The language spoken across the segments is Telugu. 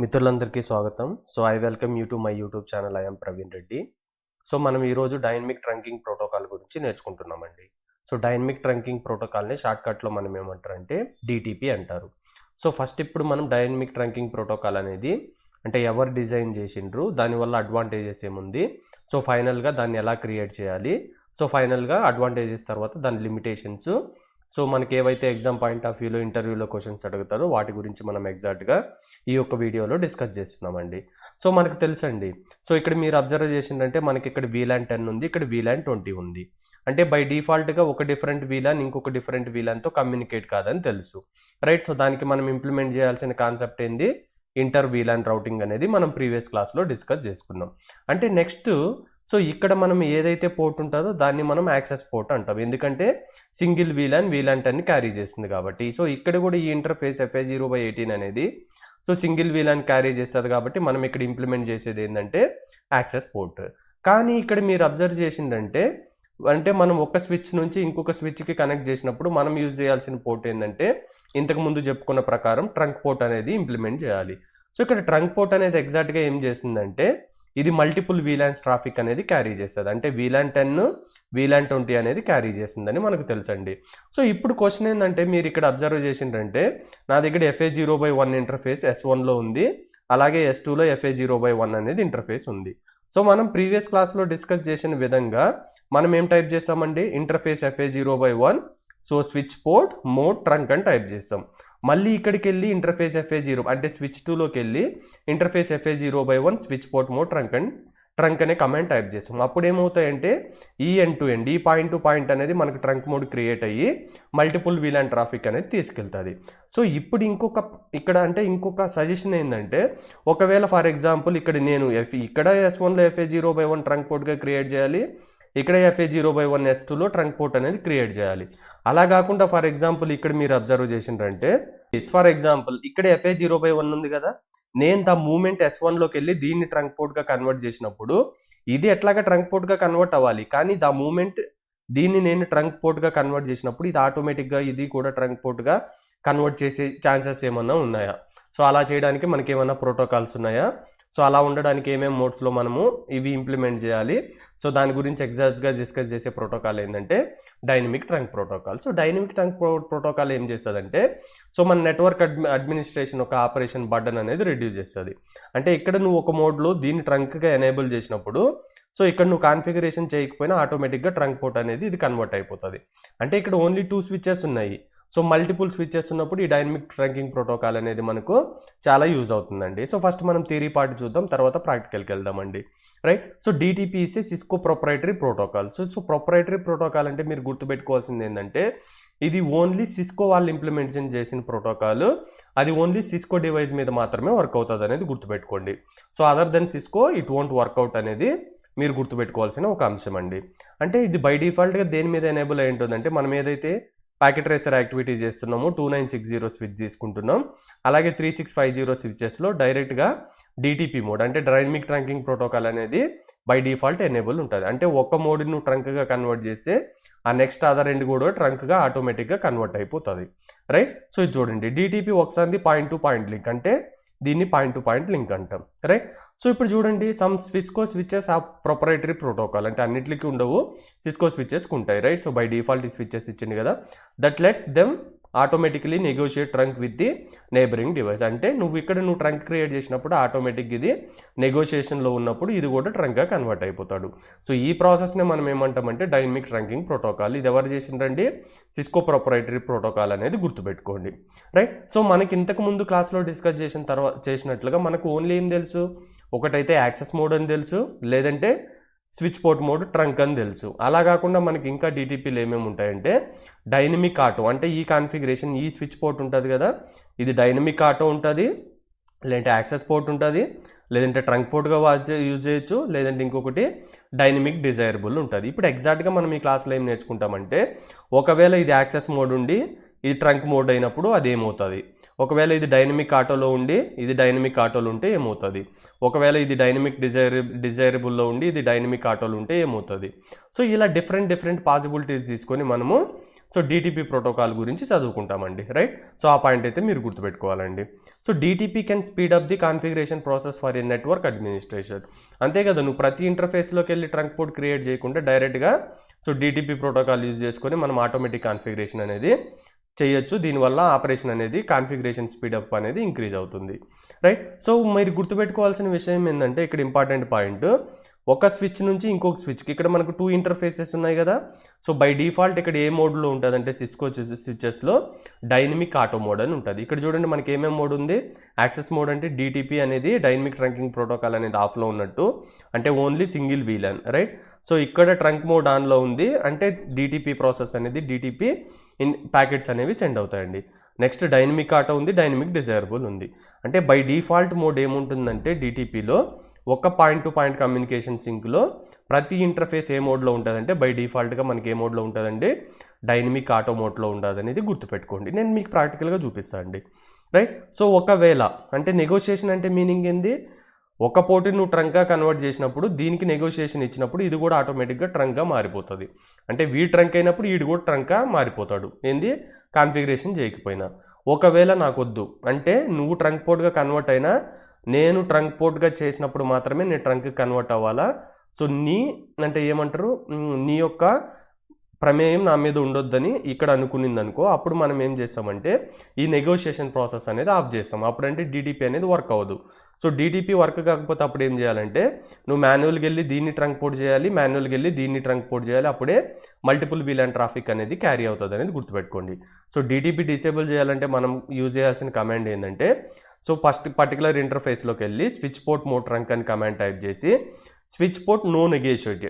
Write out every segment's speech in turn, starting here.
మిత్రులందరికీ స్వాగతం. I welcome you to my YouTube channel. I am Praveen Reddy. మనం ఈరోజు డైనమిక్ ట్రంకింగ్ ప్రోటోకాల్ గురించి నేర్చుకుంటున్నామండి. డైనమిక్ ట్రంకింగ్ ప్రోటోకాల్ని షార్ట్కట్లో మనం ఏమంటారంటే డిటిపి అంటారు. ఫస్ట్ ఇప్పుడు మనం డైనమిక్ ట్రంకింగ్ ప్రోటోకాల్ అనేది అంటే ఎవరు డిజైన్ చేసిండ్రు, దానివల్ల అడ్వాంటేజెస్ ఏముంది, ఫైనల్గా దాన్ని ఎలా క్రియేట్ చేయాలి, ఫైనల్గా అడ్వాంటేజెస్ తర్వాత దాని లిమిటేషన్స్, మనకి ఏవైతే ఎగ్జామ్ పాయింట్ ఆఫ్ వ్యూలో ఇంటర్వ్యూలో క్వశ్చన్స్ అడుగుతారో వాటి గురించి మనం ఎగ్జాక్ట్గా ఈ యొక్క వీడియోలో డిస్కస్ చేస్తున్నామండి. మనకు తెలుసండి. ఇక్కడ మీరు అబ్జర్వ్ చేసిందంటే మనకి ఇక్కడ వీలాన్ 10 ఉంది, ఇక్కడ వీలాన్ 20 ఉంది. అంటే బై డిఫాల్ట్గా ఒక డిఫరెంట్ వీలాన్ ఇంకొక డిఫరెంట్ వీలాన్తో కమ్యూనికేట్ కాదని తెలుసు, రైట్? దానికి మనం ఇంప్లిమెంట్ చేయాల్సిన కాన్సెప్ట్ ఏంది, ఇంటర్ వీలాన్ రౌటింగ్ అనేది మనం ప్రీవియస్ క్లాస్లో డిస్కస్ చేసుకున్నాం. అంటే నెక్స్ట్ ఇక్కడ మనం ఏదైతే పోర్ట్ ఉంటుందో దాన్ని మనం యాక్సెస్ పోర్ట్ అంటాం, ఎందుకంటే సింగిల్ వీలాన్ 10ని క్యారీ చేస్తుంది కాబట్టి. ఇక్కడ కూడా ఈ ఇంటర్ఫేస్ FA0/18 అనేది సింగిల్ వీలాన్ క్యారీ చేస్తుంది కాబట్టి మనం ఇక్కడ ఇంప్లిమెంట్ చేసేది ఏంటంటే యాక్సెస్ పోర్ట్. కానీ ఇక్కడ మీరు అబ్జర్వ్ చేసిందంటే మనం ఒక స్విచ్ నుంచి ఇంకొక స్విచ్కి కనెక్ట్ చేసినప్పుడు మనం యూజ్ చేయాల్సిన పోర్ట్ ఏంటంటే ఇంతకుముందు చెప్పుకున్న ప్రకారం ట్రంక్ పోర్ట్ అనేది ఇంప్లిమెంట్ చేయాలి. ఇక్కడ ట్రంక్ పోర్ట్ అనేది ఎగ్జాక్ట్గా ఏం చేస్తుందంటే ఇది మల్టిపుల్ వీలాన్స్ ట్రాఫిక్ అనేది క్యారీ చేస్తుంది. అంటే వీలాన్ 10 వీలాన్ 20 అనేది క్యారీ చేస్తుందని మనకు తెలుసండి. ఇప్పుడు క్వశ్చన్ ఏంటంటే మీరు ఇక్కడ అబ్జర్వ్ చేసిందంటే నా దగ్గర FA0/1 ఇంటర్ఫేస్ S1లో ఉంది, అలాగే S2లో FA0/1 అనేది ఇంటర్ఫేస్ ఉంది. మనం ప్రీవియస్ క్లాస్లో డిస్కస్ చేసిన విధంగా మనం ఏం టైప్ చేస్తామండి, interface FA0/1 switch port mode trunk అని టైప్ చేస్తాం. మళ్ళీ ఇక్కడికి వెళ్ళి ఇంటర్ఫేస్ FA0 అంటే స్విచ్ 2లోకి వెళ్ళి interface FA0/1 switch port mode trunk అనే కమాండ్ టైప్ చేస్తాం. అప్పుడు ఏమవుతాయంటే ఈ ఎండ్ టు ఎండ్, ఈ పాయింట్ టు పాయింట్ అనేది మనకు ట్రంక్ మోడ్ క్రియేట్ అయ్యి మల్టిపుల్ వీలాన్ ట్రాఫిక్ అనేది తీసుకెళ్తుంది. ఇప్పుడు ఇంకొక సజెషన్ ఏంటంటే ఒకవేళ ఫర్ ఎగ్జాంపుల్ ఇక్కడ నేను ఇక్కడ S1లో FA0/1 ట్రంక్ పోర్ట్గా క్రియేట్ చేయాలి, ఇక్కడ FA0/1 S2లో ట్రంక్ పోర్ట్ అనేది క్రియేట్ చేయాలి. అలా కాకుండా ఫర్ ఎగ్జాంపుల్ ఇక్కడ మీరు అబ్జర్వ్ చేసిండ్రంటే ఫర్ ఎగ్జాంపుల్ ఇక్కడ FA0/1 ఉంది కదా, నేను దా మూమెంట్ S1లోకి వెళ్ళి దీన్ని ట్రంక్ పోర్ట్గా కన్వర్ట్ చేసినప్పుడు ఇది ఎట్లాగా ట్రంక్ పోర్ట్గా కన్వర్ట్ అవ్వాలి, కానీ దా మూమెంట్ దీన్ని నేను ట్రంక్ పోర్ట్గా కన్వర్ట్ చేసినప్పుడు ఇది ఆటోమేటిక్గా ఇది కూడా ట్రంక్ పోర్ట్గా కన్వర్ట్ చేసే ఛాన్సెస్ ఏమన్నా ఉన్నాయా? అలా చేయడానికి మనకి ఏమన్నా ప్రోటోకాల్స్ ఉన్నాయా? అలా ఉండడానికి ఏమేమి మోడ్స్లో మనము ఇవి ఇంప్లిమెంట్ చేయాలి, దాని గురించి ఎగ్జాక్ట్గా డిస్కస్ చేసే ప్రోటోకాల్ ఏంటంటే dynamic trunk protocol. Dynamic trunk protocol ఏం చేస్తుందంటే మన నెట్వర్క్ అడ్మినిస్ట్రేషన్ ఒక ఆపరేషన్ బర్డన్ అనేది రిడ్యూస్ చేస్తుంది. అంటే ఇక్కడ నువ్వు ఒక మోడ్లో దీన్ని ట్రంక్గా ఎనేబుల్ చేసినప్పుడు ఇక్కడ నువ్వు కాన్ఫిగరేషన్ చేయకపోయినా ఆటోమేటిక్గా ట్రంక్ పోర్ట్ అనేది ఇది కన్వర్ట్ అయిపోతుంది. అంటే ఇక్కడ ఓన్లీ 2 స్విచెస్ ఉన్నాయి, మల్టిపుల్ స్విచెస్ ఉన్నప్పుడు ఈ డైనమిక్ ట్రంకింగ్ ప్రోటోకాల్ అనేది మనకు చాలా యూజ్ అవుతుందండి. ఫస్ట్ మనం థియరీ పార్ట్ చూద్దాం, తర్వాత ప్రాక్టికల్కి వెళ్దామండి, right? DTP is Cisco proprietary protocol. Proprietary protocol అంటే మీరు గుర్తుపెట్టుకోవాల్సింది ఏంటంటే ఇది ఓన్లీ సిస్కో వాళ్ళు ఇంప్లిమెంటేషన్ చేసిన ప్రోటోకాల్, అది ఓన్లీ సిస్కో డివైస్ మీద మాత్రమే వర్క్ అవుతుంది అనేది గుర్తుపెట్టుకోండి. Other than Cisco it won't work out అనేది మీరు గుర్తుపెట్టుకోవాల్సిన ఒక అంశం అండి. అంటే ఇది బై డిఫాల్ట్గా దేని మీద ఎనేబుల్ అయి ఉంటుందంటే మనం ఏదైతే ప్యాకెట్ రేసర్ యాక్టివిటీ చేస్తున్నాము 2960 స్విచ్ తీసుకుంటున్నాం, అలాగే 3650 స్విచెస్లో డైరెక్ట్గా డిటిపి మోడ్ అంటే డైనమిక్ ట్రంకింగ్ ప్రోటోకాల్ అనేది బై డిఫాల్ట్ ఎనేబుల్ ఉంటుంది. అంటే ఒక మోడ్ని నువ్వు ట్రంక్గా కన్వర్ట్ చేస్తే ఆ నెక్స్ట్ అదర్ ఎండ్ కూడా ట్రంక్గా ఆటోమేటిక్గా కన్వర్ట్ అయిపోతుంది, రైట్? ఇది చూడండి, డిటిపి ఒకసారి పాయింట్ టు పాయింట్ లింక్ అంటే దీన్ని పాయింట్ టు పాయింట్ లింక్ అంటాం, రైట్? ఇప్పుడు చూడండి, సమ్ సిస్కో స్విచెస్ ఆ ప్రొప్రైటరీ ప్రోటోకాల్ అంటే అన్నిటికీ ఉండవు, సిస్కో స్విచెస్కి ఉంటాయి, రైట్? బై డిఫాల్ట్ ఈ స్విచెస్ ఇచ్చింది కదా, that let's them automatically negotiate trunk with the neighbouring device. అంటే నువ్వు ట్రంక్ క్రియేట్ చేసినప్పుడు ఆటోమేటిక్ ఇది నెగోషియేషన్లో ఉన్నప్పుడు ఇది కూడా ట్రంక్గా కన్వర్ట్ అయిపోతాడు. ఈ ప్రాసెస్ని మనం ఏమంటామంటే డైనమిక్ ట్రంకింగ్ ప్రోటోకాల్. ఇది ఎవరు చేసిండ్రండి, సిస్కో ప్రొప్రైటరీ ప్రోటోకాల్ అనేది గుర్తుపెట్టుకోండి, రైట్? మనకి ఇంతకు ముందు క్లాస్లో డిస్కస్ చేసినట్లుగా మనకు ఓన్లీ ఏం తెలుసు, ఒకటైతే యాక్సెస్ మోడ్ అని తెలుసు, లేదంటే స్విచ్ పోర్ట్ మోడ్ ట్రంక్ అని తెలుసు. అలా కాకుండా మనకి ఇంకా డిటిపిలు ఏమేమి ఉంటాయంటే డైనమిక్ ఆటో, అంటే ఈ కాన్ఫిగరేషన్ ఈ స్విచ్ పోర్ట్ ఉంటుంది కదా, ఇది డైనమిక్ ఆటో ఉంటుంది, లేదంటే యాక్సెస్ పోర్ట్ ఉంటుంది, లేదంటే ట్రంక్ పోర్ట్గా యూజ్ చేయొచ్చు, లేదంటే ఇంకొకటి డైనమిక్ డిజైరబుల్ ఉంటుంది. ఇప్పుడు ఎగ్జాక్ట్గా మనం ఈ క్లాస్లో ఏం నేర్చుకుంటామంటే ఒకవేళ ఇది యాక్సెస్ మోడ్ ఉండి ఇది ట్రంక్ మోడ్ అయినప్పుడు అది ఏమవుతుంది, ఒకవేళ ఇది డైనమిక్ ఆటోలో ఉండి ఇది డైనమిక్ ఆటోలో ఉంటే ఏమవుతుంది, ఒకవేళ ఇది డైనమిక్ డిజైరబుల్లో ఉండి ఇది డైనమిక్ ఆటోలో ఉంటే ఏమవుతుంది. ఇలా డిఫరెంట్ పాసిబిలిటీస్ తీసుకొని మనము సో డిటిపి ప్రోటోకాల్ గురించి చదువుకుంటామండి, రైట్. సో ఆ పాయింట్ అయితే మీరు గుర్తుపెట్టుకోవాలండి. So DTP can speed up the configuration process for a network administration. అంతే కదా, నువ్వు ప్రతి ఇంటర్ఫేస్లోకి వెళ్ళి ట్రంక్ పోర్ట్ క్రియేట్ చేయకుండా డైరెక్ట్గా సో డిటిపి ప్రోటోకాల్ యూజ్ చేసుకొని మనం ఆటోమేటిక్ కాన్ఫిగరేషన్ అనేది చేయొచ్చు. దీనివల్ల ఆపరేషన్ అనేది కాన్ఫిగరేషన్ స్పీడప్ అనేది ఇంక్రీజ్ అవుతుంది, రైట్. సో మీరు గుర్తుపెట్టుకోవాల్సిన విషయం ఏంటంటే ఇక్కడ ఇంపార్టెంట్ పాయింట్, ఒక స్విచ్ నుంచి ఇంకొక స్విచ్కి ఇక్కడ మనకు 2 ఇంటర్ఫేసెస్ ఉన్నాయి కదా. సో బై డిఫాల్ట్ ఇక్కడ ఏ మోడ్లో ఉంటుంది అంటే సిస్కో స్విచెస్లో డైనమిక్ ఆటో మోడ్ అని ఉంటుంది. ఇక్కడ చూడండి మనకి ఏమేమి మోడ్ ఉంది. యాక్సెస్ మోడ్ అంటే డిటిపి అనేది డైనమిక్ ట్రంకింగ్ ప్రోటోకాల్ అనేది ఆఫ్లో ఉన్నట్టు, అంటే ఓన్లీ సింగిల్ వీలన్, రైట్. సో ఇక్కడ ట్రంక్ మోడ్ ఆన్లో ఉంది అంటే డిటిపి ప్రాసెస్ అనేది డిటిపి ఇన్ ప్యాకెట్స్ అనేవి సెండ్ అవుతాయండి. నెక్స్ట్ డైనమిక్ ఆటో ఉంది, డైనమిక్ డిజైరబుల్ ఉంది. అంటే బై డిఫాల్ట్ మోడ్ ఏముంటుందంటే డిటిపిలో ఒక పాయింట్ టు పాయింట్ కమ్యూనికేషన్ సింక్లో ప్రతి ఇంటర్ఫేస్ ఏ మోడ్లో ఉంటుందంటే బై డిఫాల్ట్గా మనకి ఏ మోడ్లో ఉంటుందండి, డైనమిక్ ఆటో మోడ్లో ఉంటుంది అనేది గుర్తుపెట్టుకోండి. నేను మీకు ప్రాక్టికల్గా చూపిస్తాను అండి, రైట్. సో ఒకవేళ అంటే నెగోషియేషన్ అంటే మీనింగ్ ఏంది, ఒక పోర్ట్ నువ్వు ట్రంక్గా కన్వర్ట్ చేసినప్పుడు దీనికి నెగోషియేషన్ ఇచ్చినప్పుడు ఇది కూడా ఆటోమేటిక్గా ట్రంక్గా మారిపోతుంది. అంటే వీడు ట్రంక్ అయినప్పుడు వీడు కూడా ట్రంక్గా మారిపోతాడు, ఏంది కాన్ఫిగరేషన్ చేయకపోయినా. ఒకవేళ నాకు వద్దు అంటే నువ్వు ట్రంక్ పోర్ట్గా కన్వర్ట్ అయినా నేను ట్రంక్ పోర్ట్గా చేసినప్పుడు మాత్రమే నేను ట్రంక్ కన్వర్ట్ అవ్వాలా. సో నీ అంటే ఏమంటారు, నీ యొక్క ప్రమేయం నా మీద ఉండొద్దని ఇక్కడ అనుకునింది అనుకో, అప్పుడు మనం ఏం చేస్తామంటే ఈ నెగోషియేషన్ ప్రాసెస్ అనేది ఆఫ్ చేస్తాం. అప్పుడంటే డిటిపి అనేది వర్క్ అవ్వదు. సో డిటిపి వర్క్ కాకపోతే అప్పుడు ఏం చేయాలంటే నువ్వు మాన్యువల్కి వెళ్ళి దీన్ని ట్రంక్ పోర్ట్ చేయాలి, మాన్యువల్కి వెళ్ళి దీన్ని ట్రంక్ పోర్ట్ చేయాలి. అప్పుడే మల్టిపుల్ వీలన్ ట్రాఫిక్ అనేది క్యారీ అవుతుంది అనేది గుర్తుపెట్టుకోండి. సో డిటిపి డిసేబుల్ చేయాలంటే మనం యూజ్ చేయాల్సిన కమాండ్ ఏంటంటే, సో ఫస్ట్ పర్టికులర్ ఇంటర్ఫేస్లోకి వెళ్ళి స్విచ్ పోర్ట్ మోడ్ ట్రంక్ అని కమాండ్ టైప్ చేసి switch port no negotiate.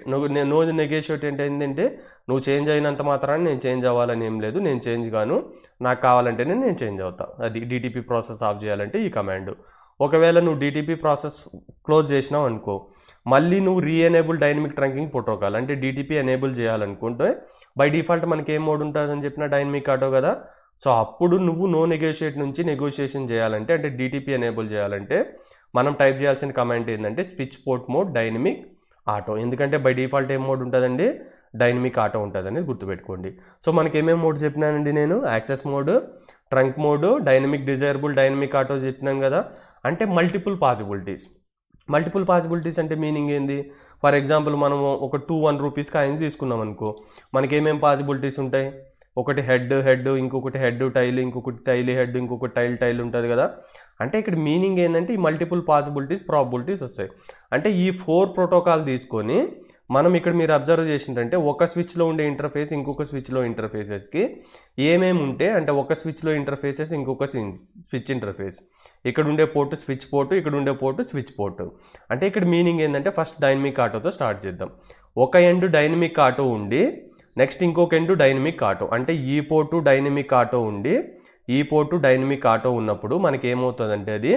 No negotiate అంటే ఏంటంటే నువ్వు చేంజ్ అయినంత మాత్రాన్ని నేను చేంజ్ అవ్వాలని ఏం లేదు, నేను చేంజ్ గాను, నాకు కావాలంటేనే నేను చేంజ్ అవుతా. అది డిటిపి ప్రాసెస్ ఆఫ్ చేయాలంటే ఈ కమాండ్. ఒకవేళ నువ్వు డిటిపి ప్రాసెస్ క్లోజ్ చేసినావు అనుకో, మళ్ళీ నువ్వు రీఎనేబుల్ డైనమిక్ ట్రంకింగ్ ప్రోటోకాల్ అంటే డిటిపి ఎనేబుల్ చేయాలనుకుంటే బై డిఫాల్ట్ మనకి ఏం మోడ్ ఉంటుందని చెప్పిన డైనమిక్ ఆటో కదా. సో అప్పుడు నువ్వు నో నెగోషియేట్ నుంచి నెగోషియేషన్ చేయాలంటే అంటే డిటిపి ఎనేబుల్ చేయాలంటే మనం టైప్ చేయాల్సిన కమాండ్ ఏంటంటే switch port mode dynamic auto. ఎందుకంటే బై డిఫాల్ట్ ఏం మోడ్ ఉంటుందండి, డైనమిక్ ఆటో ఉంటుందని గుర్తుపెట్టుకోండి. సో మనకి ఏమేమి మోడ్ చెప్పినానండి నేను, access mode, trunk mode, dynamic desirable, dynamic auto చెప్పినాం కదా. అంటే మల్టిపుల్ పాసిబిలిటీస్. మల్టిపుల్ పాసిబిలిటీస్ అంటే మీనింగ్ ఏంది, ఫర్ ఎగ్జాంపుల్ మనము ఒక 2 రూపీస్ కాయిన్స్ తీసుకున్నాం అనుకో, మనకి ఏమేమి పాసిబిలిటీస్ ఉంటాయి, ఒకటి హెడ్, ఇంకొకటి హెడ్ టైల్, ఇంకొకటి టైల్ హెడ్, ఇంకొకటి టైల్ ఉంటుంది కదా. అంటే ఇక్కడ మీనింగ్ ఏంటంటే ఈ మల్టిపుల్ పాసిబిలిటీస్, ప్రాబిలిటీస్ వస్తాయి. అంటే ఈ 4 ప్రోటోకాల్ తీసుకొని మనం ఇక్కడ మీరు అబ్జర్వ్ చేసిందంటే ఒక స్విచ్లో ఉండే ఇంటర్ఫేస్ ఇంకొక స్విచ్లో ఇంటర్ఫేసెస్కి ఏమేమి ఉంటే, అంటే ఒక స్విచ్లో ఇంటర్ఫేసెస్ ఇంకొక స్విచ్ ఇంటర్ఫేస్, ఇక్కడ ఉండే పోర్టు స్విచ్ పోర్టు, ఇక్కడ ఉండే పోర్టు స్విచ్ పోర్టు. అంటే ఇక్కడ మీనింగ్ ఏంటంటే ఫస్ట్ డైనమిక్ ఆటోతో స్టార్ట్ చేద్దాం. ఒక ఎండ్ డైనమిక్ ఆటో ఉండి నెక్స్ట్ ఇంకొక ఎండ్ డైనమిక్ ఆటో, అంటే ఈ పోర్టు డైనమిక్ ఆటో ఉండి ఈ పోర్టు డైనమిక్ ఆటో ఉన్నప్పుడు మనకి ఏమవుతుందంటే అది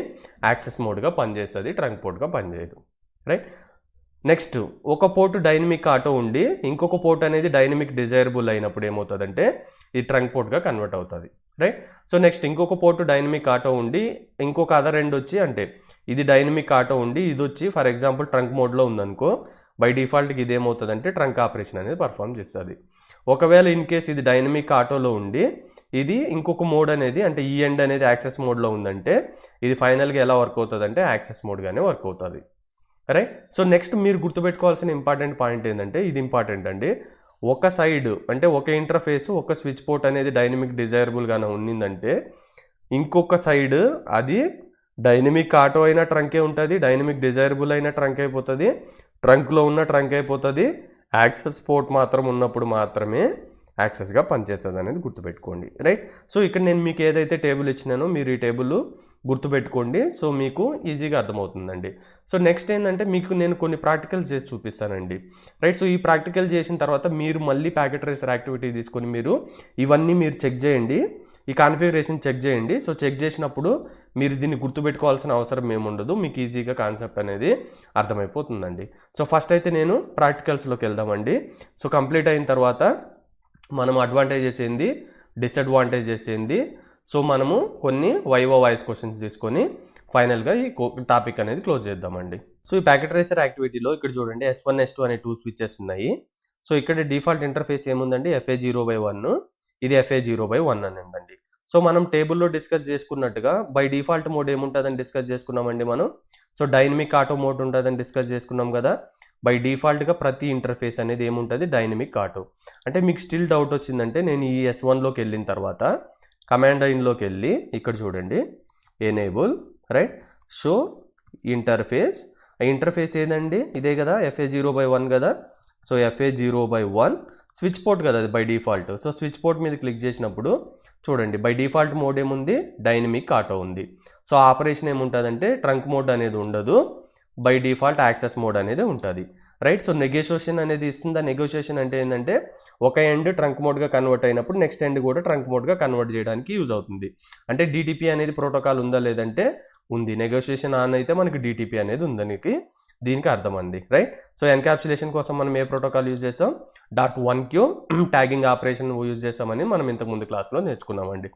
యాక్సెస్ మోడ్గా పనిచేస్తుంది, ట్రంక్ పోర్ట్గా పనిచేయదు, రైట్. నెక్స్ట్ ఒక పోర్టు డైనమిక్ ఆటో ఉండి ఇంకొక పోర్ట్ అనేది డైనమిక్ డిజైరబుల్ అయినప్పుడు ఏమవుతుందంటే ఈ ట్రంక్ పోర్ట్గా కన్వర్ట్ అవుతుంది, రైట్. సో నెక్స్ట్ ఇంకొక పోర్టు డైనమిక్ ఆటో ఉండి ఇంకొక అదర్ ఎండ్ వచ్చి అంటే ఇది డైనమిక్ ఆటో ఉండి ఇది వచ్చి ఫర్ ఎగ్జాంపుల్ ట్రంక్ మోడ్లో ఉందనుకో, బై డిఫాల్ట్కి ఇది ఏమవుతుందంటే ట్రంక్ ఆపరేషన్ అనేది పర్ఫామ్ చేస్తుంది. ఒకవేళ ఇన్ కేస్ ఇది డైనమిక్ ఆటోలో ఉండి ఇది ఇంకొక మోడ్ అనేది అంటే ఈ ఎండ్ అనేది యాక్సెస్ మోడ్లో ఉందంటే ఇది ఫైనల్గా ఎలా వర్క్ అవుతుంది అంటే యాక్సెస్ మోడ్గానే వర్క్ అవుతుంది, రైట్. సో నెక్స్ట్ మీరు గుర్తుపెట్టుకోవాల్సిన ఇంపార్టెంట్ పాయింట్ ఏంటంటే, ఇది ఇంపార్టెంట్ అండి, ఒక సైడ్ అంటే ఒక ఇంటర్ఫేస్ ఒక స్విచ్ పోర్ట్ అనేది డైనమిక్ డిజైరబుల్గానే ఉన్నిందంటే ఇంకొక సైడ్ అది డైనమిక్ ఆటో అయినా ట్రంకే ఉంటుంది, డైనమిక్ డిజైరబుల్ అయినా ట్రంక్ అయిపోతుంది, ట్రంక్లో ఉన్న ట్రంక్ అయిపోతుంది, యాక్సెస్ పోర్ట్ మాత్రం ఉన్నప్పుడు మాత్రమే యాక్సెస్గా పనిచేస్తుంది అనేది గుర్తుపెట్టుకోండి, రైట్. సో ఇక్కడ నేను మీకు ఏదైతే టేబుల్ ఇచ్చినానో మీరు ఈ టేబుల్ గుర్తుపెట్టుకోండి, సో మీకు ఈజీగా అర్థమవుతుందండి. సో నెక్స్ట్ ఏంటంటే మీకు నేను కొన్ని ప్రాక్టికల్స్ చేసి చూపిస్తానండి, రైట్. సో ఈ ప్రాక్టికల్ చేసిన తర్వాత మీరు మళ్ళీ ప్యాకెట్ ట్రేసర్ యాక్టివిటీ తీసుకొని మీరు ఇవన్నీ మీరు చెక్ చేయండి, ఈ కాన్ఫిగరేషన్ చెక్ చేయండి. సో చెక్ చేసినప్పుడు మీరు దీన్ని గుర్తుపెట్టుకోవాల్సిన అవసరం ఏముండదు, మీకు ఈజీగా కాన్సెప్ట్ అనేది అర్థమైపోతుందండి. సో ఫస్ట్ అయితే నేను ప్రాక్టికల్స్లోకి వెళ్దామండి. సో కంప్లీట్ అయిన తర్వాత మనం అడ్వాంటేజెస్ ఏంది, డిసడ్వాంటేజెస్ ఏంది, సో మనము కొన్ని వైవో వాయిస్ క్వశ్చన్స్ తీసుకొని ఫైనల్గా ఈ టాపిక్ అనేది క్లోజ్ చేద్దామండి. సో ఈ ప్యాకెట్ ట్రేసర్ యాక్టివిటీలో ఇక్కడ చూడండి S1 S2 అనే 2 స్విచెస్ ఉన్నాయి. సో ఇక్కడ డిఫాల్ట్ ఇంటర్ఫేస్ ఏముందండి FA0/1, ఇది FA0/1 అని ఉందండి. సో మనం టేబుల్లో డిస్కస్ చేసుకున్నట్టుగా బై డిఫాల్ట్ మోడ్ ఏముంటుందని డిస్కస్ చేసుకున్నామండి మనం. సో డైనమిక్ ఆటో మోడ్ ఉంటుందని డిస్కస్ చేసుకున్నాం కదా. బై డిఫాల్ట్గా ప్రతి ఇంటర్ఫేస్ అనేది ఏముంటుంది, డైనమిక్ ఆటో. అంటే మీకు స్టిల్ డౌట్ వచ్చిందంటే నేను ఈ S1లోకి వెళ్ళిన తర్వాత కమాండ్ లైన్లోకి వెళ్ళి ఇక్కడ చూడండి, enable right show interface. Interface ఏదండి, ఇదే కదా FA0/1 కదా. సో FA0/1 స్విచ్ పోర్ట్ కదా అది by default. So switch port మీద క్లిక్ చేసినప్పుడు చూడండి బై డిఫాల్ట్ మోడ్ ఏముంది, డైనమిక్ ఆటో ఉంది. సో ఆపరేషన్ ఏముంటుందంటే ట్రంక్ మోడ్ అనేది ఉండదు, బై డిఫాల్ట్ యాక్సెస్ మోడ్ అనేది ఉంటుంది రైట్. సో నెగోషియేషన్ అనేది ఇస్తుంది. నెగోషియేషన్ అంటే ఏంటంటే ఒక ఎండ్ ట్రంక్ మోడ్గా కన్వర్ట్ అయినప్పుడు నెక్స్ట్ ఎండ్ కూడా ట్రంక్ మోడ్గా కన్వర్ట్ చేయడానికి యూజ్ అవుతుంది. అంటే DTP అనేది ప్రోటోకాల్ ఉందా లేదంటే ఉంది. నెగోషియేషన్ ఆన్ అయితే మనకి DTP అనేది ఉందనికి దీనికి అర్థం అండి రైట్. సో ఎన్క్యాప్సులేషన్ కోసం మనం ఏ ప్రోటోకాల్ యూజ్ చేసాం, .1Q ట్యాగింగ్ ఆపరేషన్ యూజ్ చేసామని మనం ఇంతకుముందు క్లాస్లో నేర్చుకున్నామండి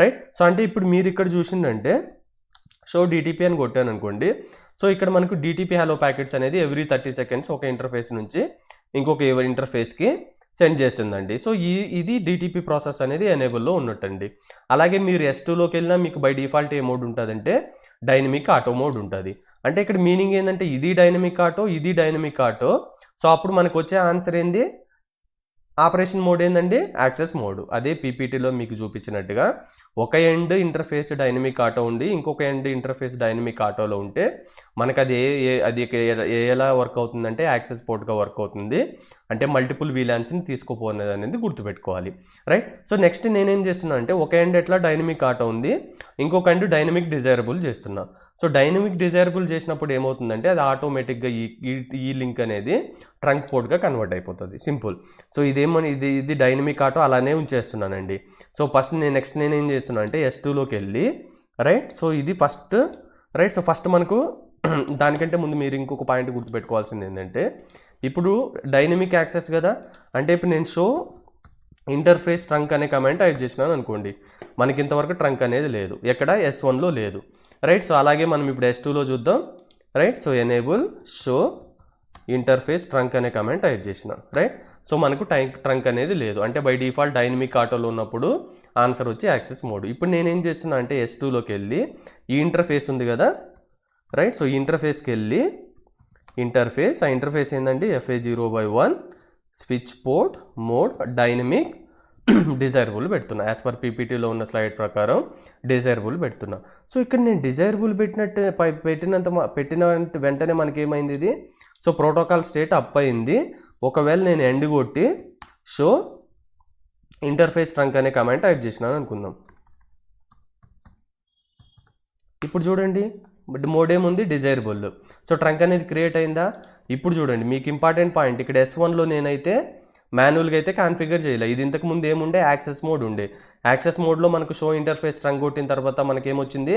రైట్. సో అంటే ఇప్పుడు మీరు ఇక్కడ చూసిందంటే షో DTP అని కొట్టాను అనుకోండి. సో ఇక్కడ మనకు DTP హలో ప్యాకెట్స్ అనేది ఎవ్రీ 30 సెకండ్స్ ఒక ఇంటర్ఫేస్ నుంచి ఇంకొక ఇంటర్ఫేస్కి సెండ్ చేస్తుందండి. సో ఇది DTP ప్రాసెస్ అనేది ఎనేబుల్లో ఉన్నట్టండి. అలాగే మీరు S2లోకి వెళ్ళినా మీకు బై డిఫాల్ట్ ఏ మోడ్ ఉంటుందంటే డైనమిక్ ఆటో మోడ్ ఉంటుంది. అంటే ఇక్కడ మీనింగ్ ఏంటంటే ఇది డైనమిక్ ఆటో, ఇది డైనమిక్ ఆటో. సో అప్పుడు మనకు వచ్చే ఆన్సర్ ఏంది, ఆపరేషన్ మోడ్ ఏందండి, యాక్సెస్ మోడ్. అదే పీపీటీలో మీకు చూపించినట్టుగా ఒక ఎండ్ ఇంటర్ఫేస్ డైనమిక్ ఆటో ఉండి ఇంకొక ఎండ్ ఇంటర్ఫేస్ డైనమిక్ ఆటోలో ఉంటే మనకు అది ఎలా వర్క్ అవుతుందంటే యాక్సెస్ పోర్ట్గా వర్క్ అవుతుంది. అంటే మల్టిపుల్ VLANsని తీసుకోపోనేది అనేది గుర్తుపెట్టుకోవాలి రైట్. సో నెక్స్ట్ నేనేం చేస్తున్నా అంటే ఒక ఎండ్ ఎట్లా డైనమిక్ ఆటో ఉంది, ఇంకొక ఎండ్ డైనమిక్ డిజైరబుల్ చేస్తున్నా. సో డైనమిక్ డిజైరబుల్ చేసినప్పుడు ఏమవుతుందంటే అది ఆటోమేటిక్గా ఈ లింక్ అనేది ట్రంక్ పోర్ట్గా కన్వర్ట్ అయిపోతుంది, సింపుల్. సో ఇది డైనమిక్ ఆటో అలానే ఉంచేస్తున్నానండి. సో నెక్స్ట్ నేనేం చేస్తున్నా అంటే S2లోకి వెళ్ళి రైట్. సో ఇది ఫస్ట్ రైట్. సో ఫస్ట్ మనకు దానికంటే ముందు మీరు ఇంకొక పాయింట్ గుర్తుపెట్టుకోవాల్సింది ఏంటంటే ఇప్పుడు డైనమిక్ యాక్సెస్ కదా. అంటే ఇప్పుడు నేను షో ఇంటర్ఫేస్ ట్రంక్ అనే కమాండ్ టైప్ చేసినాను అనుకోండి, మనకి ఇంతవరకు ట్రంక్ అనేది లేదు, ఎక్కడ S1లో లేదు రైట్. సో అలాగే మనం ఇప్పుడు S2లో చూద్దాం right. So enable show interface trunk అనే కమాండ్ టైప్ చేసిన రైట్. సో మనకు ట్రంక్ అనేది లేదు, అంటే బై డిఫాల్ట్ డైనమిక్ ఆటోలో ఉన్నప్పుడు ఆన్సర్ వచ్చి యాక్సెస్ మోడ్. ఇప్పుడు నేనేం చేస్తున్నా అంటే S2లోకి వెళ్ళి ఈ ఇంటర్ఫేస్ ఉంది కదా రైట్. సో ఈ ఇంటర్ఫేస్కి వెళ్ళి ఇంటర్ఫేస్, ఆ ఇంటర్ఫేస్ ఏంటంటే FA0/1 switch port mode dynamic desirable పెడుతున్నా. యాజ్ పర్ పీపీటీలో ఉన్న స్లైడ్ ప్రకారం డిజైరబుల్ పెడుతున్నా. సో ఇక్కడ నేను డిజైరబుల్ పెట్టిన వెంటనే మనకి ఏమైంది ఇది, సో ప్రోటోకాల్ స్టేట్ అప్ అయింది. ఒకవేళ నేను ఎండ్ కొట్టి షో ఇంటర్ఫేస్ ట్రంక్ అనే కమాండ్ టైప్ చేసినాను అనుకుందాం. ఇప్పుడు చూడండి మోడ్ ఏముంది, డిజైరబుల్. సో ట్రంక్ అనేది క్రియేట్ అయిందా. ఇప్పుడు చూడండి మీకు ఇంపార్టెంట్ పాయింట్, ఇక్కడ S1లో నేనైతే మాన్యువల్గా అయితే కాన్ఫిగర్ చేయలేదు. ఇది ఇంతకు ముందు ఏముండే, యాక్సెస్ మోడ్ ఉండే. యాక్సెస్ మోడ్లో మనకు షో ఇంటర్ఫేస్ ట్రంక్ కొట్టిన తర్వాత మనకేమొచ్చింది,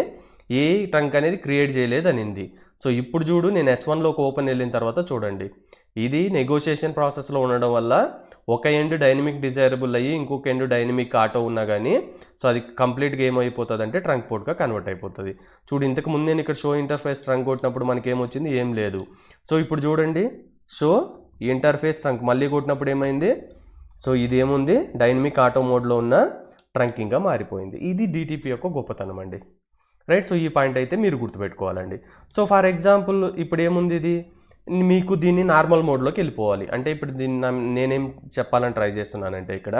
ఏ ట్రంక్ అనేది క్రియేట్ చేయలేదు అనింది. సో ఇప్పుడు చూడు నేను S1లోకి ఓపెన్ వెళ్ళిన తర్వాత చూడండి, ఇది నెగోషియేషన్ ప్రాసెస్లో ఉండడం వల్ల ఒక ఎండ్ డైనమిక్ డిజైరబుల్ అయ్యి ఇంకొక ఎండ్ డైనమిక్ ఆటో ఉన్నా కానీ సో అది కంప్లీట్గా ఏమైపోతుంది అంటే ట్రంక్ పోర్ట్గా కన్వర్ట్ అయిపోతుంది. చూడు ఇంతకు ముందు నేను ఇక్కడ షో ఇంటర్ఫేస్ ట్రంక్ కొట్టినప్పుడు మనకి ఏమొచ్చింది, ఏం లేదు. సో ఇప్పుడు చూడండి షో ఇంటర్ఫేస్ ట్రంక్ మళ్ళీ కొట్టినప్పుడు ఏమైంది, సో ఇది ఏముంది, డైనమిక్ ఆటో మోడ్లో ఉన్న ట్రంకింగ్గా మారిపోయింది. ఇది DTP యొక్క గొప్పతనం అండి రైట్. సో ఈ పాయింట్ అయితే మీరు గుర్తుపెట్టుకోవాలండి. సో ఫర్ ఎగ్జాంపుల్ ఇప్పుడు ఏముంది, ఇది మీకు దీన్ని నార్మల్ మోడ్లోకి వెళ్ళిపోవాలి అంటే ఇప్పుడు దీన్ని నేనేం చెప్పాలని ట్రై చేస్తున్నానంటే ఇక్కడ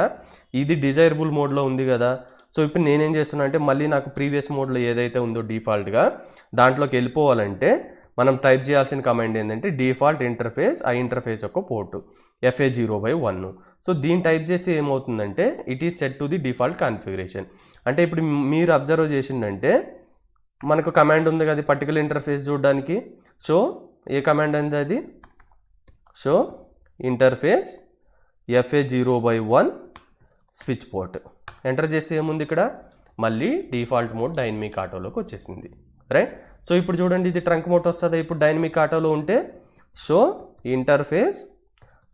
ఇది డిజైరబుల్ మోడ్లో ఉంది కదా. సో ఇప్పుడు నేనేం చేస్తున్నా అంటే మళ్ళీ నాకు ప్రీవియస్ మోడ్లో ఏదైతే ఉందో డిఫాల్ట్గా దాంట్లోకి వెళ్ళిపోవాలంటే మనం టైప్ చేయాల్సిన కమాండ్ ఏంటంటే డిఫాల్ట్ ఇంటర్ఫేస్, ఆ ఇంటర్ఫేస్ యొక్క పోర్టు FA0/1. సో దీన్ని టైప్ చేసి ఏమవుతుందంటే it is set to the default configuration. అంటే ఇప్పుడు మీరు అబ్జర్వ్ చేసిందంటే మనకు కమాండ్ ఉంది కదా పర్టికులర్ ఇంటర్ఫేస్ చూడడానికి. సో ఏ కమాండ్ అనేది అది, so interface FA0/1 switch port enter చేసి ఏముంది ఇక్కడ మళ్ళీ డిఫాల్ట్ మోడ్ డైనమిక్ ఆటోలోకి వచ్చేసింది రైట్. సో ఇప్పుడు చూడండి ఇది ట్రంక్ మోడ్ వస్తుంది. ఇప్పుడు డైనమిక్ ఆటోలో ఉంటే సో ఇంటర్ఫేస్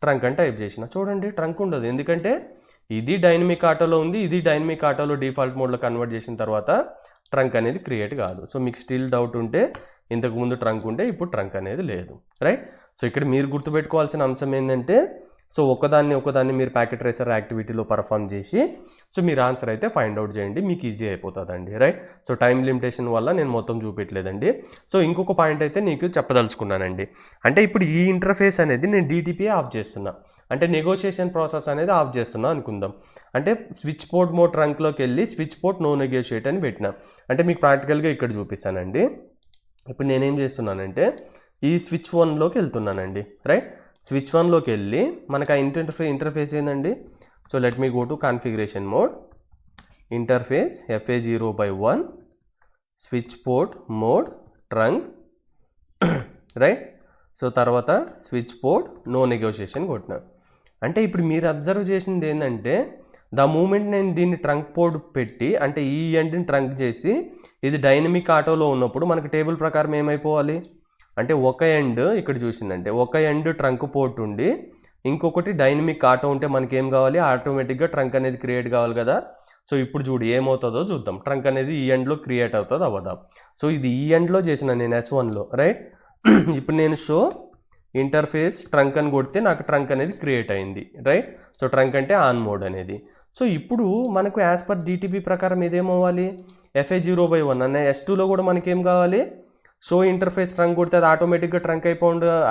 ట్రంక్ అని టైప్ చేసిన చూడండి ట్రంక్ ఉండదు, ఎందుకంటే ఇది డైనమిక్ ఆటోలో ఉంది, ఇది డైనమిక్ ఆటోలో డిఫాల్ట్ మోడ్లో కన్వర్ట్ చేసిన తర్వాత ట్రంక్ అనేది క్రియేట్ కాదు. సో మీకు స్టిల్ డౌట్ ఉంటే ఇంతకుముందు ట్రంక్ ఉంటే ఇప్పుడు ట్రంక్ అనేది లేదు రైట్. సో ఇక్కడ మీరు గుర్తుపెట్టుకోవాల్సిన అంశం ఏంటంటే సో ఒకదాన్ని మీరు ప్యాకెట్ ట్రేసర్ యాక్టివిటీలో పర్ఫామ్ చేసి సో మీరు ఆన్సర్ అయితే ఫైండ్ అవుట్ చేయండి, మీకు ఈజీ అయిపోతుందండి, రైట్. సో టైం లిమిటేషన్ వల్ల నేను మొత్తం చూపించలేదండి. సో ఇంకొక పాయింట్ అయితే నీకు చెప్పదలుచుకున్నానండి. అంటే ఇప్పుడు ఈ ఇంటర్ఫేస్ అనేది నేను డిటిపి ఆఫ్ చేస్తున్నా, అంటే నెగోషియేషన్ ప్రాసెస్ అనేది ఆఫ్ చేస్తున్నా అనుకుందాం. అంటే స్విచ్ పోర్ట్ మోడ్ ట్రంక్లోకి వెళ్ళి స్విచ్ పోర్ట్ నో నెగోషియేట్ అని పెట్టినా. అంటే మీకు ప్రాక్టికల్గా ఇక్కడ చూపిస్తానండి. ఇప్పుడు నేనేం చేస్తున్నానంటే ఈ స్విచ్ 1లోకి వెళ్తున్నానండి, రైట్. స్విచ్ 1లోకి వెళ్ళి మనకు ఆ ఇంటర్ఫేస్ ఏందండి. So let me go to configuration mode, interface FA0/1 switch port mode trunk, right. So తర్వాత స్విచ్ పోర్ట్ నో నెగోషియేషన్ కొట్టినా. అంటే ఇప్పుడు మీరు అబ్జర్వ్ చేసింది ఏంటంటే ద మూమెంట్ నేను దీన్ని ట్రంక్ పోర్ట్ పెట్టి అంటే ఈ ఎండ్ని ట్రంక్ చేసి ఇది డైనమిక్ ఆటోలో ఉన్నప్పుడు మనకి టేబుల్ ప్రకారం ఏమైపోవాలి అంటే ఒక ఎండ్ ఇక్కడ చూసిందంటే ఒక ఎండ్ ట్రంక్ పోర్ట్ ఉండి ఇంకొకటి డైనమిక్ ఆటో ఉంటే మనకి ఏం కావాలి, ఆటోమేటిక్గా ట్రంక్ అనేది క్రియేట్ కావాలి కదా. సో ఇప్పుడు చూడు ఏమవుతుందో చూద్దాం. ట్రంక్ అనేది ఈ ఎండ్లో క్రియేట్ అవుతుంది అవ్వదా. సో ఇది ఈ ఎండ్లో చేసిన నేను S1లో, రైట్. ఇప్పుడు నేను షో ఇంటర్ఫేస్ ట్రంక్ అని కొడితే నాకు ట్రంక్ అనేది క్రియేట్ అయింది, రైట్. సో ట్రంక్ అంటే ఆన్ మోడ్ అనేది. సో ఇప్పుడు మనకు యాజ్ పర్ డిటిపి ప్రకారం ఇదేమవ్వాలి, FA0/1 అనే S2లో కూడా మనకేం కావాలి, షో ఇంటర్ఫేస్ ట్రంక్ కొడితే అది ఆటోమేటిక్గా ట్రంక్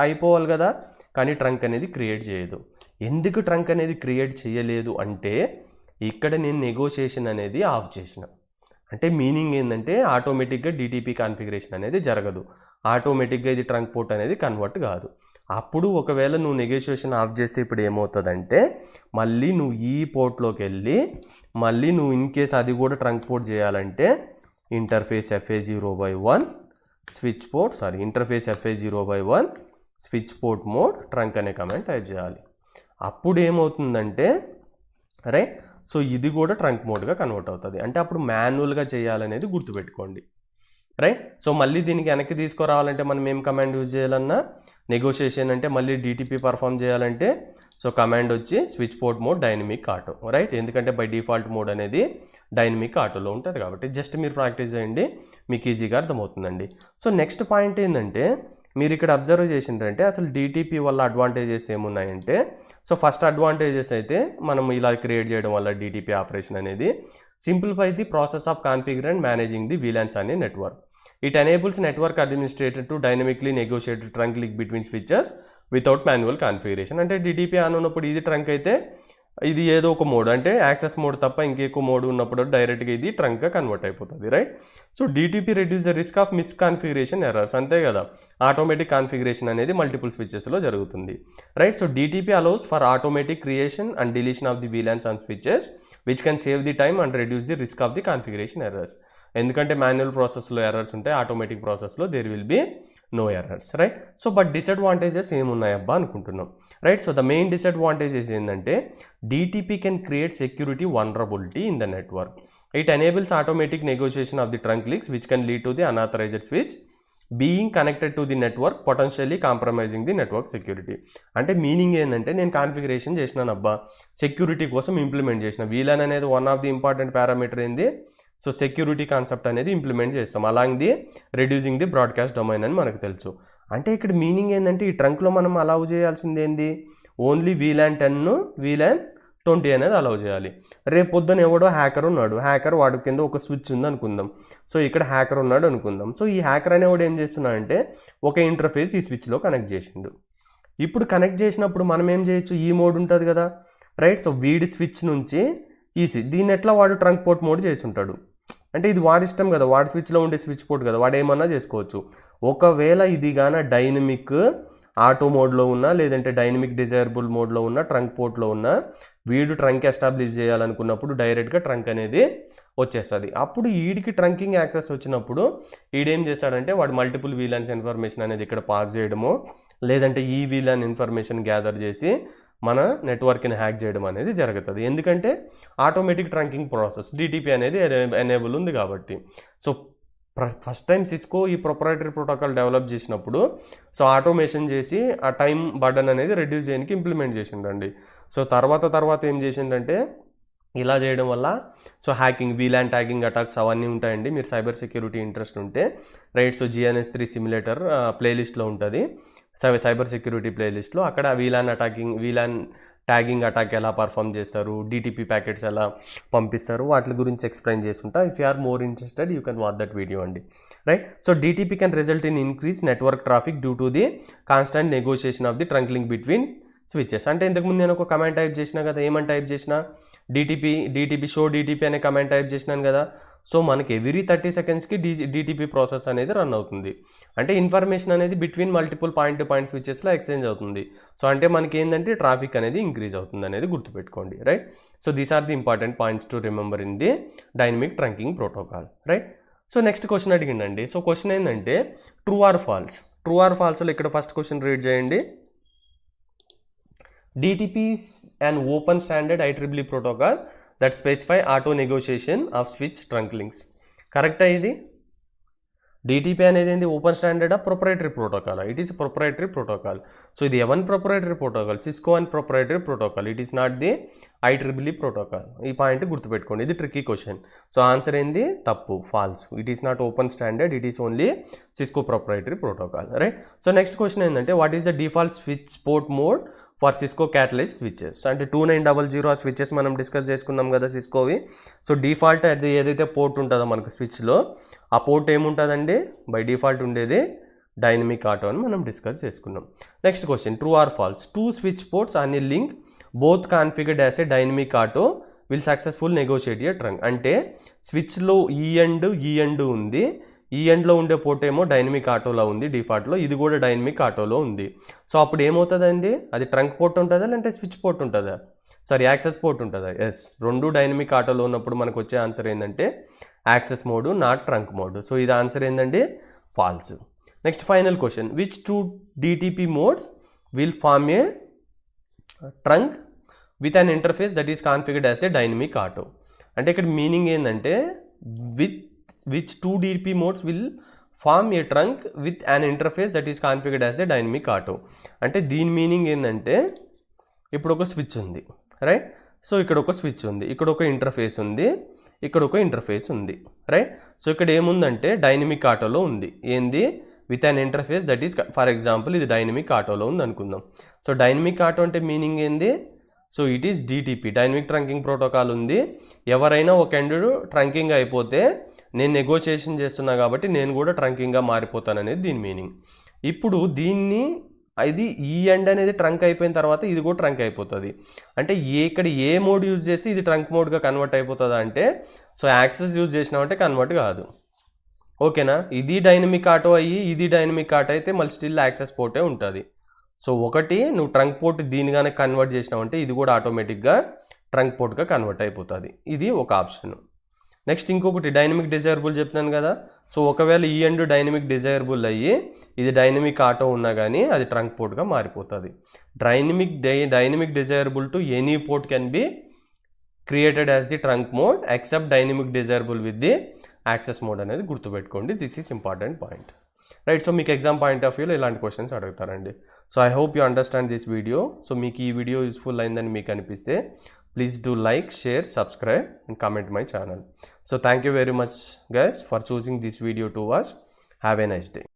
అయిపోవాలి కదా. కానీ ట్రంక్ అనేది క్రియేట్ చేయదు. ఎందుకు ట్రంక్ అనేది క్రియేట్ చేయలేదు అంటే ఇక్కడ నేను నెగోషియేషన్ అనేది ఆఫ్ చేసిన. అంటే మీనింగ్ ఏంటంటే ఆటోమేటిక్గా డిటిపి కాన్ఫిగరేషన్ అనేది జరగదు, ఆటోమేటిక్గా ఇది ట్రంక్ పోర్ట్ అనేది కన్వర్ట్ కాదు. అప్పుడు ఒకవేళ నువ్వు నెగోషియేషన్ ఆఫ్ చేస్తే ఇప్పుడు ఏమవుతుందంటే మళ్ళీ నువ్వు ఈ పోర్ట్లోకి వెళ్ళి మళ్ళీ నువ్వు ఇన్ కేస్ అది కూడా ట్రంక్ పోర్ట్ చేయాలంటే interface FA0/1 switch port interface FA0/1 switch port mode trunk అనే కమాండ్ టైప్ చేయాలి. అప్పుడు ఏమవుతుందంటే రైట్. సో ఇది కూడా ట్రంక్ మోడ్గా కన్వర్ట్ అవుతుంది. అంటే అప్పుడు మాన్యువల్గా చేయాలనేది గుర్తుపెట్టుకోండి, రైట్. సో మళ్ళీ దీనికి వెనక్కి తీసుకురావాలంటే మనం ఏం కమాండ్ యూజ్ చేయాలన్నా నెగోషియేషన్ అంటే మళ్ళీ డిటిపి పర్ఫామ్ చేయాలంటే సో కమాండ్ వచ్చి switch port mode dynamic auto, right. ఎందుకంటే బై డిఫాల్ట్ మోడ్ అనేది డైనమిక్ ఆటోలో ఉంటుంది కాబట్టి జస్ట్ మీరు ప్రాక్టీస్ చేయండి, మీకు ఈజీగా అర్థమవుతుందండి. సో నెక్స్ట్ పాయింట్ ఏంటంటే మీరు ఇక్కడ అబ్జర్వ్ చేసిండ్రంటే అసలు డిటిపి వల్ల అడ్వాంటేజెస్ ఏమున్నాయంటే సో ఫస్ట్ అడ్వాంటేజెస్ అయితే మనం ఇలా క్రియేట్ చేయడం వల్ల డిటిపి ఆపరేషన్ అనేది simplify the process of configure and managing the VLANs అనే network. It enables network administrator to dynamically negotiate trunk link between switches without manual configuration. అంటే డిటిపి ఆన్ ఉన్నప్పుడు ఇది ట్రంక్ అయితే ఇది ఏదో ఒక మోడ్ అంటే యాక్సెస్ మోడ్ తప్ప ఇంకెక్కువ మోడ్ ఉన్నప్పుడు డైరెక్ట్గా ఇది ట్రంక్గా కన్వర్ట్ అయిపోతుంది, right. So DTP reduce the risk of misconfiguration errors, అంతే కదా. ఆటోమేటిక్ కాన్ఫిగరేషన్ అనేది మల్టిపుల్ స్విచెస్లో జరుగుతుంది, right. So DTP allows for automatic creation and deletion of the VLANs on switches which can save the time and reduce the risk of the configuration errors. ఎందుకంటే మాన్యువల్ ప్రాసెస్లో ఎర్రర్స్ ఉంటాయి, ఆటోమేటిక్ ప్రాసెస్లో there will be no errors, right. So but disadvantages ఏమున్నాయబ్బా అనుకుంటున్నాం, right. So the main disadvantages ఏంటంటే DTP can create security vulnerability in the network. It enables automatic negotiation of the trunk links which can lead to the unauthorized switch being connected to the network potentially compromising the network security. అంటే మీనింగ్ ఏంటంటే నేను కాన్ఫిగరేషన్ చేసినాను అబ్బా, సెక్యూరిటీ కోసం ఇంప్లిమెంట్ చేసిన. VLAN అనేది one of the important parameter ఏంది, సో సెక్యూరిటీ కాన్సెప్ట్ అనేది ఇంప్లిమెంట్ చేస్తాం along the reducing the broadcast domain అని మనకు తెలుసు. అంటే ఇక్కడ మీనింగ్ ఏంటంటే ఈ ట్రంక్లో మనం అలౌ చేయాల్సింది ఏంది, ఓన్లీ VLAN 10 VLAN 20 అనేది అలౌ చేయాలి. రేపు పొద్దున ఎవడో హ్యాకర్ ఉన్నాడు, హ్యాకర్ వాడి కింద ఒక స్విచ్ ఉంది అనుకుందాం. సో ఇక్కడ హ్యాకర్ ఉన్నాడు అనుకుందాం. సో ఈ హ్యాకర్ అనేవాడు ఏం చేస్తున్నాడంటే ఒక ఇంటర్ఫేస్ ఈ స్విచ్లో కనెక్ట్ చేసిండు. ఇప్పుడు కనెక్ట్ చేసినప్పుడు మనం ఏం చేయొచ్చు, ఈ మోడ్ ఉంటుంది కదా, రైట్. సో వీడి స్విచ్ నుంచి ఈ దీన్ని ఎట్లా వాడు ట్రంక్ పోర్ట్ మోడ్ చేసి ఉంటాడు. అంటే ఇది వాడి ఇష్టం కదా, వాడి స్విచ్లో ఉండే స్విచ్ పోర్ట్ కదా, వాడు ఏమన్నా చేసుకోవచ్చు. ఒకవేళ ఇది గాన డైనమిక్ ఆటో మోడ్లో ఉన్నా లేదంటే డైనమిక్ డిజైరబుల్ మోడ్లో ఉన్న ట్రంక్ పోర్ట్లో ఉన్న వీడు ట్రంక్ ఎస్టాబ్లిష్ చేయాలనుకున్నప్పుడు డైరెక్ట్గా ట్రంక్ అనేది వచ్చేస్తుంది. అప్పుడు వీడికి ట్రంకింగ్ యాక్సెస్ వచ్చినప్పుడు వీడేం చేస్తాడంటే వాడు మల్టిపుల్ VLANs ఇన్ఫర్మేషన్ అనేది ఇక్కడ పాస్ చేయడము లేదంటే ఈ VLAN ఇన్ఫర్మేషన్ గ్యాదర్ చేసి మన నెట్వర్క్ని హ్యాక్ చేయడం అనేది జరుగుతుంది. ఎందుకంటే ఆటోమేటిక్ ట్రంకింగ్ ప్రాసెస్ డిటిపి అనేది ఎనేబుల్ ఉంది కాబట్టి. సో ఫస్ట్ టైం సిస్కో ఈ ప్రొప్రైటరీ ప్రోటోకాల్ డెవలప్ చేసినప్పుడు సో ఆటోమేషన్ చేసి ఆ టైం బర్డన్ అనేది రెడ్యూస్ చేయడానికి ఇంప్లిమెంట్ చేసిండండి. సో తర్వాత ఏం చేసిండంటే ఇలా చేయడం వల్ల so hacking VLAN tagging attacks అవన్నీ ఉంటాయండి. మీరు సైబర్ సెక్యూరిటీ ఇంట్రెస్ట్ ఉంటే రైట్, సో GNS3 సిమ్యులేటర్ ప్లేలిస్ట్లో ఉంటుంది, సైబర్ సెక్యూరిటీ ప్లేలిస్ట్లో. అక్కడ VLAN ట్యాగింగ్ అటాక్ ఎలా పర్ఫామ్ చేస్తారు, డిటిపి ప్యాకెట్స్ ఎలా పంపిస్తారు, వాటి గురించి ఎక్స్ప్లెయిన్ చేస్తుంటా. If you are more interested you can watch that video అండి, right. So DTP can result in increase network traffic due to the constant negotiation of the trunk link between switches. అంటే ఇంతకుముందు నేను ఒక కమాండ్ టైప్ చేసిన కదా, ఏమని టైప్ చేసిన, డిటిపి షో డిటిపి అనే కమాండ్ టైప్ చేసినాను కదా. సో మనకి ఎవ్రీ 30 సెకండ్స్కి డిటిపి ప్రాసెస్ అనేది రన్ అవుతుంది. అంటే ఇన్ఫర్మేషన్ అనేది between multiple point to point స్విచెస్లో ఎక్స్చేంజ్ అవుతుంది. సో అంటే మనకి ఏంటంటే ట్రాఫిక్ అనేది ఇంక్రీజ్ అవుతుంది అనేది గుర్తుపెట్టుకోండి, right. So these are the important points to remember in the dynamic trunking protocol, right. So next question అడిగిండండి. సో క్వశ్చన్ ఏంటంటే true or false. True are ఫాల్స్లో ఇక్కడ ఫస్ట్ క్వశ్చన్ రీడ్ చేయండి. DTP is an open standard IEEE protocol that specify auto negotiation of switch trunk links. కరెక్టా ఇది? DTP అనేది ఏంది, open standard proprietary protocol. It is proprietary protocol. So ఇది ఎవన్ proprietary protocol, Cisco and proprietary protocol. It is not the IEEE protocol. ఈ పాయింట్ గుర్తుపెట్టుకోండి, ఇది ట్రిక్కీ క్వశ్చన్. సో ఆన్సర్ ఏంది, తప్పు, false. It is not open standard, it is only Cisco proprietary protocol, right. So next question ఏంటంటే what is the default switch port mode for Cisco catalyst switches. అంటే 2900 ఆ స్విచెస్ మనం డిస్కస్ చేసుకున్నాం కదా సిస్కోవి. సో డిఫాల్ట్ అది ఏదైతే పోర్ట్ ఉంటుందో మనకు స్విచ్లో, ఆ పోర్ట్ ఏముంటుందండి, బై డిఫాల్ట్ ఉండేది డైనమిక్ ఆటో అని మనం డిస్కస్ చేసుకున్నాం. Next question, true or false. 2 switch ports on a link both configured as a dynamic auto will successful negotiate a trunk. అంటే స్విచ్లో ఈ ఎండ్ ఉంది, ఈ ఎండ్లో ఉండే పోర్ట్ ఏమో డైనమిక్ ఆటోలో ఉంది డిఫాల్ట్లో, ఇది కూడా డైనమిక్ ఆటోలో ఉంది. సో అప్పుడు ఏమవుతుందండి, అది ట్రంక్ పోర్ట్ ఉంటుందా లేదంటే స్విచ్ పోర్ట్ ఉంటుందా, సారీ యాక్సెస్ పోర్ట్ ఉంటుందా? ఎస్, రెండు డైనమిక్ ఆటోలో ఉన్నప్పుడు మనకు వచ్చే ఆన్సర్ ఏంటంటే access mode, not trunk mode. So ఇది ఆన్సర్ ఏంటండి, false. Next final question, which 2 DTP modes will form a trunk with an interface that is configured as a dynamic auto. అంటే ఇక్కడ మీనింగ్ ఏంటంటే which 2 DTP modes will form a trunk with an interface that is configured as a dynamic auto. అంటే దీని మీనింగ్ ఏంటంటే ఇప్పుడు ఒక స్విచ్ ఉంది, రైట్. సో ఇక్కడ ఒక స్విచ్ ఉంది, ఇక్కడ ఒక ఇంటర్ఫేస్ ఉంది, ఇక్కడ ఒక ఇంటర్ఫేస్ ఉంది, రైట్. సో ఇక్కడ ఏముందంటే డైనమిక్ ఆటోలో ఉంది, ఏంది, with an interface that is, for example ఇది డైనమిక్ ఆటోలో ఉంది అనుకుందాం. సో డైనమిక్ ఆటో అంటే మీనింగ్ ఏంది, so it is DTP, dynamic trunking protocol ఉంది. ఎవరైనా ఒక ఎండ్ ట్రంకింగ్ అయిపోతే నేను నెగోషియేషన్ చేస్తున్నా కాబట్టి నేను కూడా ట్రంకింగ్గా మారిపోతాను అనేది దీని మీనింగ్. ఇప్పుడు దీన్ని ఇది ఈ ఎండ్ అనేది ట్రంక్ అయిపోయిన తర్వాత ఇది కూడా ట్రంక్ అయిపోతుంది. అంటే ఇక్కడ ఏ మోడ్ యూజ్ చేసి ఇది ట్రంక్ మోడ్గా కన్వర్ట్ అయిపోతుందా అంటే, సో యాక్సెస్ యూజ్ చేసినామంటే కన్వర్ట్ కాదు, ఓకేనా. ఇది డైనమిక్ ఆటో అయ్యి ఇది డైనమిక్ ఆటో అయితే మళ్ళీ స్టిల్ యాక్సెస్ పోర్టే ఉంటుంది. సో ఒకటి నువ్వు ట్రంక్ పోర్ట్ దీనిగానే కన్వర్ట్ చేసినావంటే ఇది కూడా ఆటోమేటిక్గా ట్రంక్ పోర్ట్గా కన్వర్ట్ అయిపోతుంది. ఇది ఒక ఆప్షన్. నెక్స్ట్ ఇంకొకటి డైనమిక్ డిజైరబుల్ చెప్తున్నాను కదా. సో ఒకవేళ ఈ ఎండ్ డైనమిక్ డిజైరబుల్ అయ్యి ఇది డైనమిక్ ఆటో ఉన్నా కానీ అది ట్రంక్ పోర్ట్గా మారిపోతుంది. Dynamic desirable to any port can be created as the trunk mode except dynamic desirable with the access mode అనేది గుర్తుపెట్టుకోండి. This is important point, right. So మీకు ఎగ్జామ్ పాయింట్ ఆఫ్ వ్యూలో ఇలాంటి క్వశ్చన్స్ అడుగుతారండి. So I hope you understand this video. So మీకు ఈ వీడియో యూస్ఫుల్ అయిందని మీకు అనిపిస్తే please do like, share, subscribe and comment my channel. So thank you very much guys for choosing this video to watch. Have a nice day.